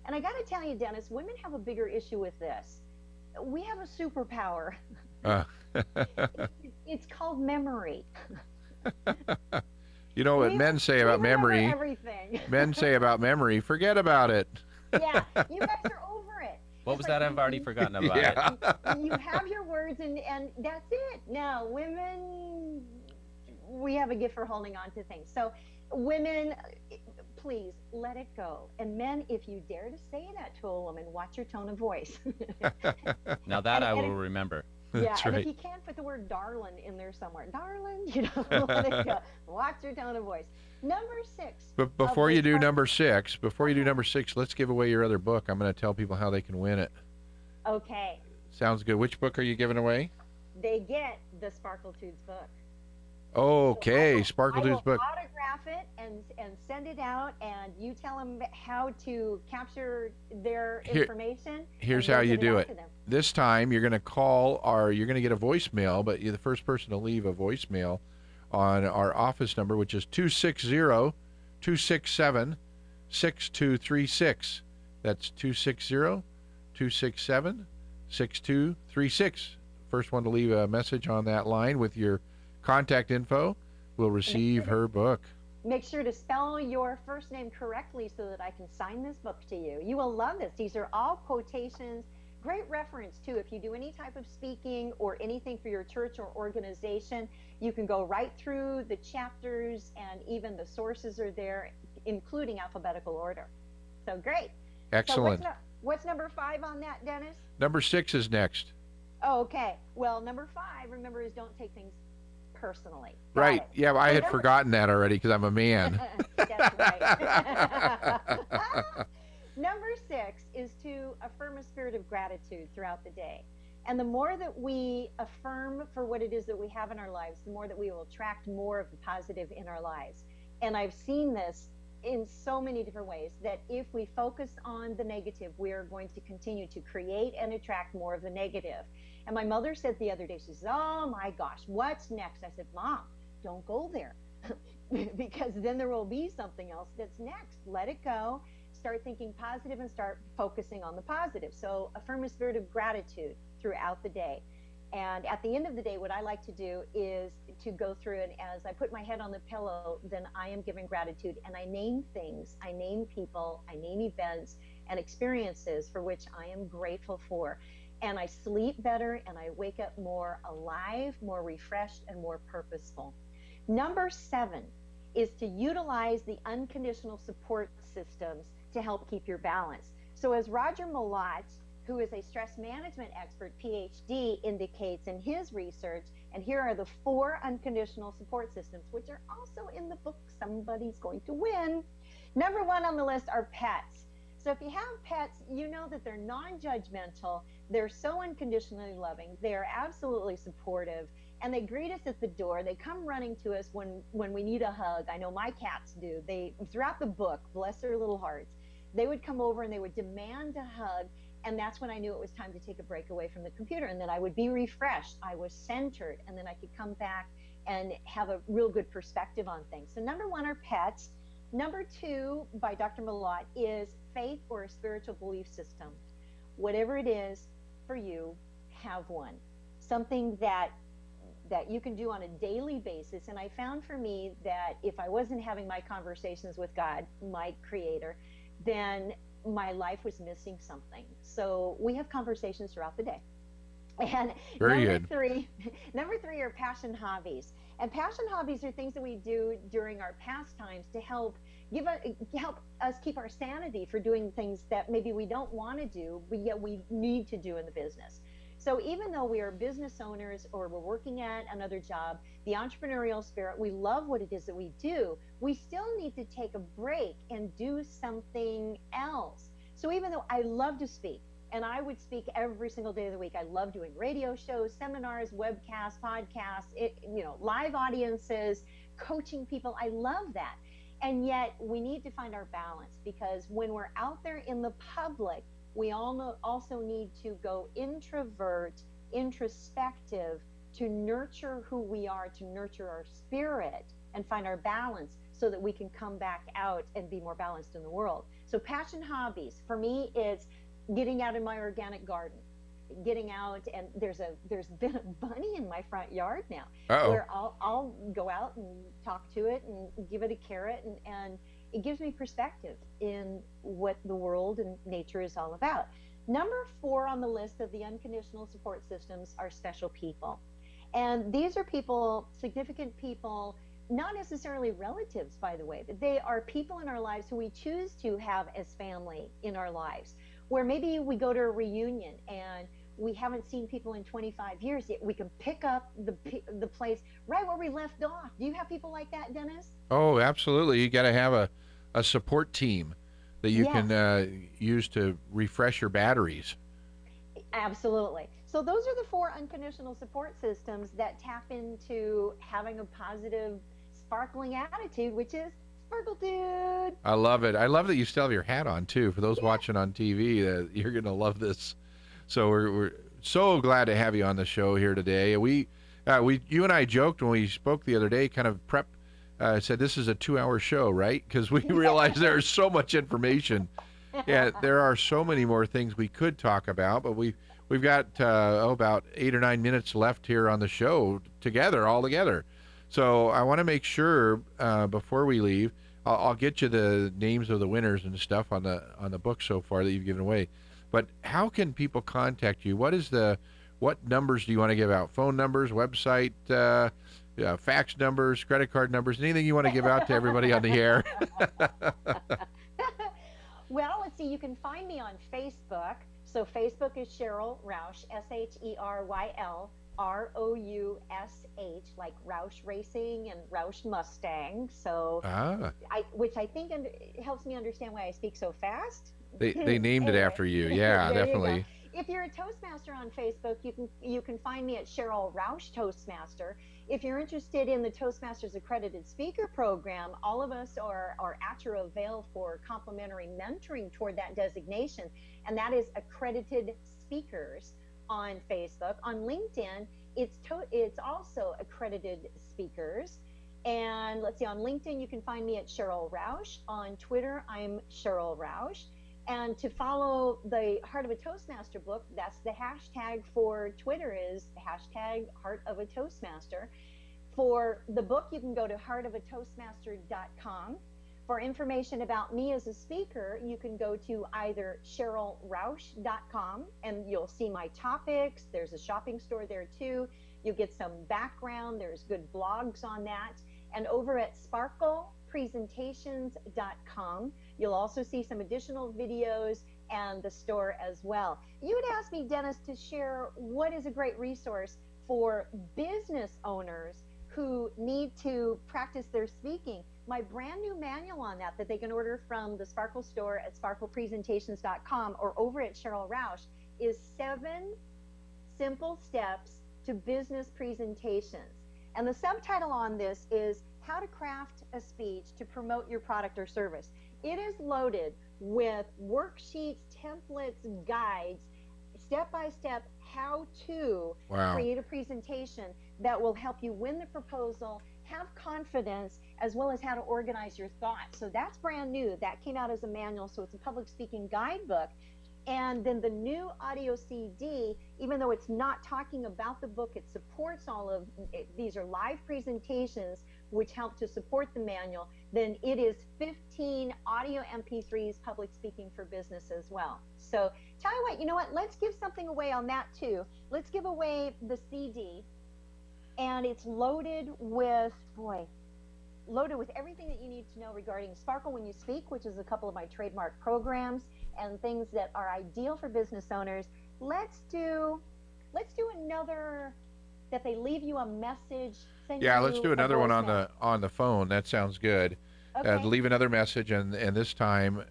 And I got to tell you, Dennis, women have a bigger issue with this. We have a superpower. It's called memory. You know what men say about memory? Everything. Men say about memory, forget about it. Yeah, you guys are over it. What It's was like that? I've already forgotten about Yeah. it. you have your words, and that's it. Now, women, we have a gift for holding on to things. So, women, please let it go. And men, if you dare to say that to a woman, watch your tone of voice. Now that I and will remember. Yeah, That's and right. if you can't put the word darling in there somewhere, darling, let it go. Watch your tone of voice. Number 6. But before you do number 6, let's give away your other book. I'm going to tell people how they can win it. Okay. Sounds good. Which book are you giving away? They get the Sparkle Tudes book. Okay, Sparkle I Dude's will book. autograph it and send it out, and you tell them how to capture their information. Here's and how we'll you get it do out it. to them. This time you're going to call you're going to get a voicemail, but you're the first person to leave a voicemail on our office number, which is 260-267-6236. That's 260-267-6236. First one to leave a message on that line with your contact info will receive her book. Make sure to spell your first name correctly so that I can sign this book to you. You will love this. These are all quotations. Great reference, too. If you do any type of speaking or anything for your church or organization, you can go right through the chapters, and even the sources are there, including alphabetical order. So great. Excellent. So what's number 5 on that, Dennis? Number 6 is next. Oh, okay. Well, number 5, remember, is don't take things personally. Got Right. it. Yeah, I had forgotten that already because I'm a man. That's right. Number 6 is to affirm a spirit of gratitude throughout the day. And the more that we affirm for what it is that we have in our lives, the more that we will attract more of the positive in our lives. And I've seen this in so many different ways, that if we focus on the negative, we are going to continue to create and attract more of the negative. And my mother said the other day, she says, "Oh my gosh, what's next?" I said, "Mom, don't go there." Because then there will be something else that's next. Let it go. Start thinking positive and start focusing on the positive. So affirm a spirit of gratitude throughout the day. And at the end of the day, what I like to do is to go through, and as I put my head on the pillow, then I am giving gratitude, and I name things, I name people, I name events and experiences for which I am grateful for. And I sleep better, and I wake up more alive, more refreshed, and more purposeful. Number 7 is to utilize the unconditional support systems to help keep your balance. So as Roger Millot, who is a stress management expert, PhD, indicates in his research, and here are the 4 unconditional support systems, which are also in the book somebody's going to win. Number 1 on the list are pets. So if you have pets, you know that they're non-judgmental, they're so unconditionally loving, they're absolutely supportive, and they greet us at the door. They come running to us when we need a hug. I know my cats do. They, throughout the book, bless their little hearts, they would come over and they would demand a hug, and that's when I knew it was time to take a break away from the computer, and then I would be refreshed, I was centered, and then I could come back and have a real good perspective on things. So number 1 are pets. Number 2, by Dr. Millot, is faith or a spiritual belief system. Whatever it is for you, have one. Something that you can do on a daily basis. And I found for me that if I wasn't having my conversations with God, my creator, then my life was missing something. So we have conversations throughout the day. And Very number three are passion hobbies. And passion hobbies are things that we do during our pastimes to help us keep our sanity for doing things that maybe we don't want to do, but yet we need to do in the business. So even though we are business owners or we're working at another job, the entrepreneurial spirit, we love what it is that we do, we still need to take a break and do something else. So even though I love to speak, and I would speak every single day of the week, I love doing radio shows, seminars, webcasts, podcasts, live audiences, coaching people. I love that. And yet we need to find our balance, because when we're out there in the public, we also need to go introspective, to nurture who we are, to nurture our spirit and find our balance so that we can come back out and be more balanced in the world. So passion hobbies, for me, it's getting out in my organic garden, getting out, and there's been a bunny in my front yard now. Uh-oh. Where I'll go out and talk to it and give it a carrot and it gives me perspective in what the world and nature is all about. Number 4 on the list of the unconditional support systems are special people. And these are people, significant people, not necessarily relatives, by the way, but they are people in our lives who we choose to have as family in our lives, where maybe we go to a reunion and we haven't seen people in 25 years yet. We can pick up the place right where we left off. Do you have people like that, Dennis? Oh, absolutely. You got to have a support team that you can use to refresh your batteries. Absolutely. So those are the 4 unconditional support systems that tap into having a positive, sparkling attitude, which is Sparkle Dude. I love it. I love that you still have your hat on, too. For those watching on TV, you're going to love this. So we're so glad to have you on the show here today. You and I joked when we spoke the other day, kind of said this is a 2-hour show, right? Because we realized there's so much information. Yeah, there are so many more things we could talk about, but we've got about 8 or 9 minutes left here on the show all together. So I want to make sure before we leave, I'll get you the names of the winners and stuff on the book so far that you've given away. But how can people contact you? What numbers do you want to give out? Phone numbers, website, fax numbers, credit card numbers, anything you want to give out to everybody on the air? Well, let's see. You can find me on Facebook. So Facebook is Sheryl Roush, SHERYL ROUSH, like Roush Racing and Roush Mustang. So, which I think helps me understand why I speak so fast. They named it after you. Yeah, definitely. If you're a Toastmaster on Facebook, you can find me at Sheryl Roush Toastmaster. If you're interested in the Toastmasters Accredited Speaker Program, all of us are at your avail for complimentary mentoring toward that designation, and that is Accredited Speakers on Facebook. On LinkedIn, it's also Accredited Speakers. And let's see, on LinkedIn, you can find me at Sheryl Roush. On Twitter, I'm Sheryl Roush. And to follow the Heart of a Toastmaster book, that's the hashtag for Twitter is hashtag Heart of a Toastmaster. For the book, you can go to heartofatoastmaster.com. For information about me as a speaker, you can go to either SherylRoush.com and you'll see my topics. There's a shopping store there too. You get some background. There's good blogs on that. And over at SparklePresentations.com, you'll also see some additional videos and the store as well. You had asked me, Dennis, to share what is a great resource for business owners who need to practice their speaking. My brand new manual on that they can order from the Sparkle store at SparklePresentations.com or over at Sheryl Roush is 7 simple steps to business presentations. And the subtitle on this is How to Craft a Speech to Promote Your Product or Service. It is loaded with worksheets, templates, guides, step-by-step how to create a presentation that will help you win the proposal, have confidence, as well as how to organize your thoughts. So that's brand new. That came out as a manual, so it's a public speaking guidebook. And then the new audio CD, even though it's not talking about the book, it supports all of these are live presentations which help to support the manual. Then it is 15 audio MP3s, public speaking for business as well. So tell you what, let's give something away on that too. Let's give away the CD, and it's loaded with everything that you need to know regarding Sparkle When You Speak, which is a couple of my trademark programs and things that are ideal for business owners. Let's do another that they leave you a message. Let's do another one on the phone. That sounds good. Okay. Leave another message, and this time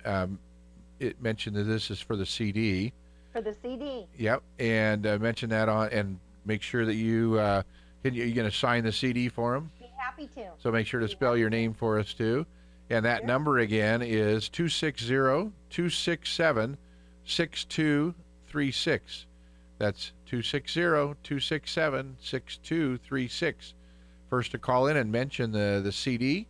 it mentioned that this is for the CD. For the CD. Yep, and mention that and make sure that you're going to sign the CD for them. Be happy to. So make sure to spell your name for us too. And that number again is 260-267-6236. That's 260-267-6236. First to call in and mention the CD.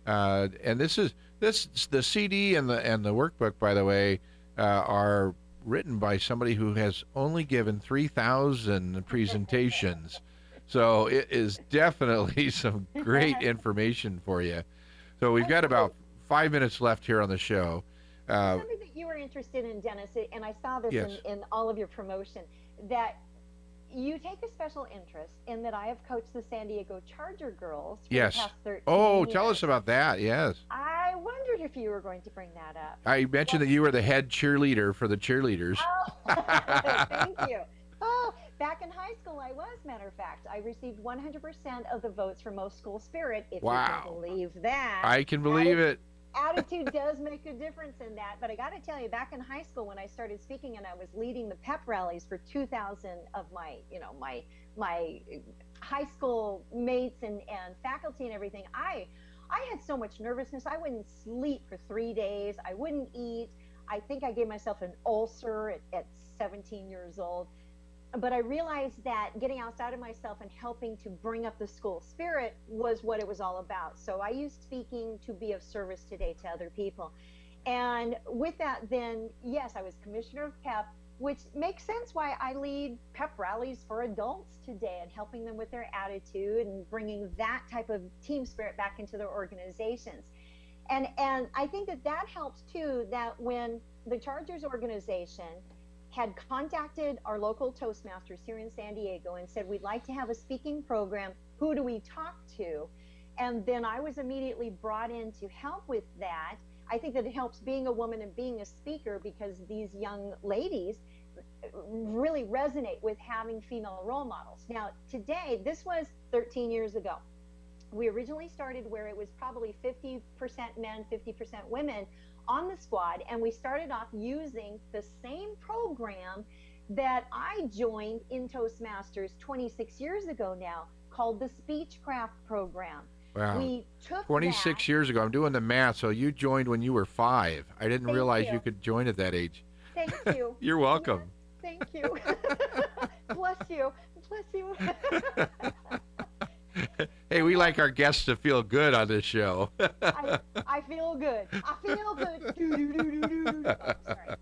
And this the CD and the workbook, by the way, are written by somebody who has only given 3,000 presentations. So it is definitely some great information for you. So we've got about 5 minutes left here on the show. Something that you were interested in, Dennis, and I saw this Yes. in all of your promotion, that you take a special interest in that I have coached the San Diego Charger girls for Yes. the past 13 Oh, years. tell us about that. Yes. I wondered if you were going to bring that up. I mentioned that you were the head cheerleader for the cheerleaders. Oh, thank you. Oh, back in high school, I was, matter of fact. I received 100% of the votes for most school spirit, if you can believe that. I can believe it. Attitude does make a difference in that. But I got to tell you, back in high school when I started speaking and I was leading the pep rallies for 2,000 of my high school mates and faculty and everything, I had so much nervousness. I wouldn't sleep for 3 days. I wouldn't eat. I think I gave myself an ulcer at 17 years old. But I realized that getting outside of myself and helping to bring up the school spirit was what it was all about. So I used speaking to be of service today to other people. And with that, then, yes, I was commissioner of PEP, which makes sense why I lead pep rallies for adults today and helping them with their attitude and bringing that type of team spirit back into their organizations. And I think that helps too, that when the Chargers organization had contacted our local Toastmasters here in San Diego and said, we'd like to have a speaking program. Who do we talk to? And then I was immediately brought in to help with that. I think that it helps being a woman and being a speaker because these young ladies really resonate with having female role models. Now, today, this was 13 years ago. We originally started where it was probably 50% men, 50% women on the squad, and we started off using the same program that I joined in Toastmasters 26 years ago now, called the Speechcraft program. Wow. We took 26 years ago. I'm doing the math. So you joined when you were 5. I didn't realize you could join at that age. Thank you. You're welcome. Yes, thank you. Bless you. Bless you. Hey, we like our guests to feel good on this show. I feel good. I feel good. Oh, sorry.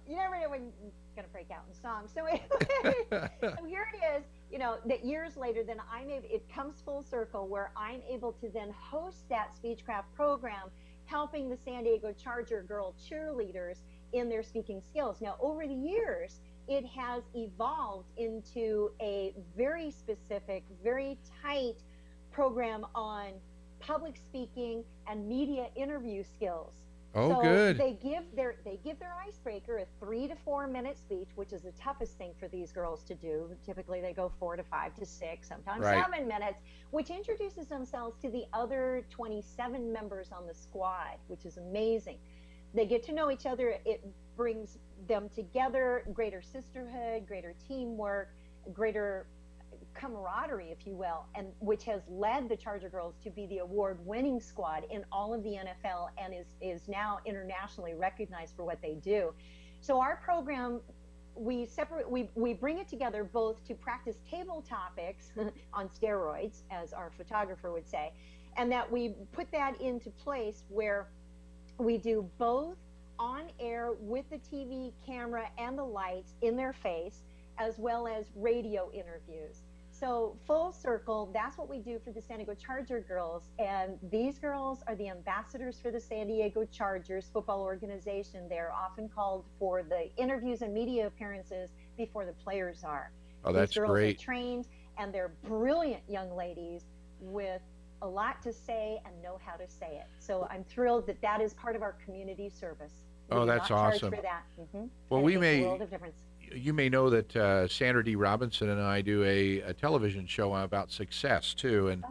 You never know when you're going to break out in song. So anyway, so here it is, that years later, then it comes full circle where I'm able to then host that Speechcraft program, helping the San Diego Charger girl cheerleaders in their speaking skills. Now, over the years, it has evolved into a very specific, very tight program on public speaking and media interview skills. Oh, so good. They give their icebreaker a 3 to 4 minute speech, which is the toughest thing for these girls to do. Typically, they go 4 to 5 to 6, sometimes 7 minutes, which introduces themselves to the other 27 members on the squad, which is amazing. They get to know each other. It brings them together, greater sisterhood, greater teamwork, greater camaraderie, if you will, and which has led the Charger girls to be the award-winning squad in all of the NFL and is now internationally recognized for what they do. So our program, we bring it together both to practice table topics on steroids, as our photographer would say, and that we put that into place where we do both on air with the TV camera and the lights in their face, as well as radio interviews. So full circle, that's what we do for the San Diego Charger girls. And these girls are the ambassadors for the San Diego Chargers football organization. They're often called for the interviews and media appearances before the players are. Oh, that's these girls great. are trained, and they're brilliant young ladies with a lot to say and know how to say it. So I'm thrilled that is part of our community service. We do that's not charge awesome. for that. Well, and we it makes may. a world of difference. You may know that Sandra D. Robinson and I do a television show about success too, and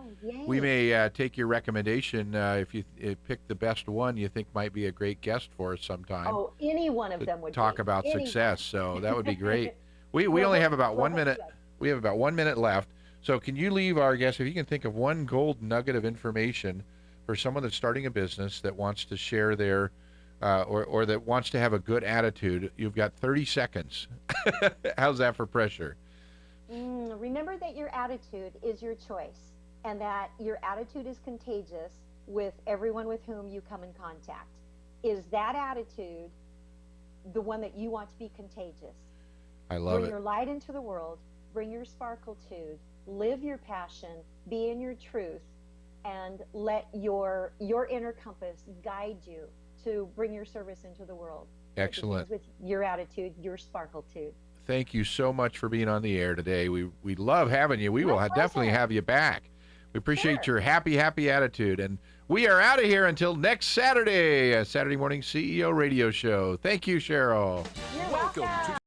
we may take your recommendation if you pick the best one you think might be a great guest for us sometime. Oh, any one of them would talk be. about Anyone. success. So that would be great. We only have about 1 minute. We have about 1 minute left. So can you leave our guests, if you can think of one gold nugget of information for someone that's starting a business that wants to share their or that wants to have a good attitude? You've got 30 seconds. How's that for pressure? Remember that your attitude is your choice, and that your attitude is contagious with everyone with whom you come in contact. Is that attitude the one that you want to be contagious? I love Bring it. your light into the world. Bring your sparkletude. Live your passion. Be in your truth. and let your inner compass guide you to bring your service into the world. Excellent. With your attitude, your sparkle-tude. Thank you so much for being on the air today. We love having you. We will definitely have you back. We appreciate your happy attitude. And we are out of here until next Saturday, a Saturday morning CEO radio show. Thank you, Sheryl. You're welcome.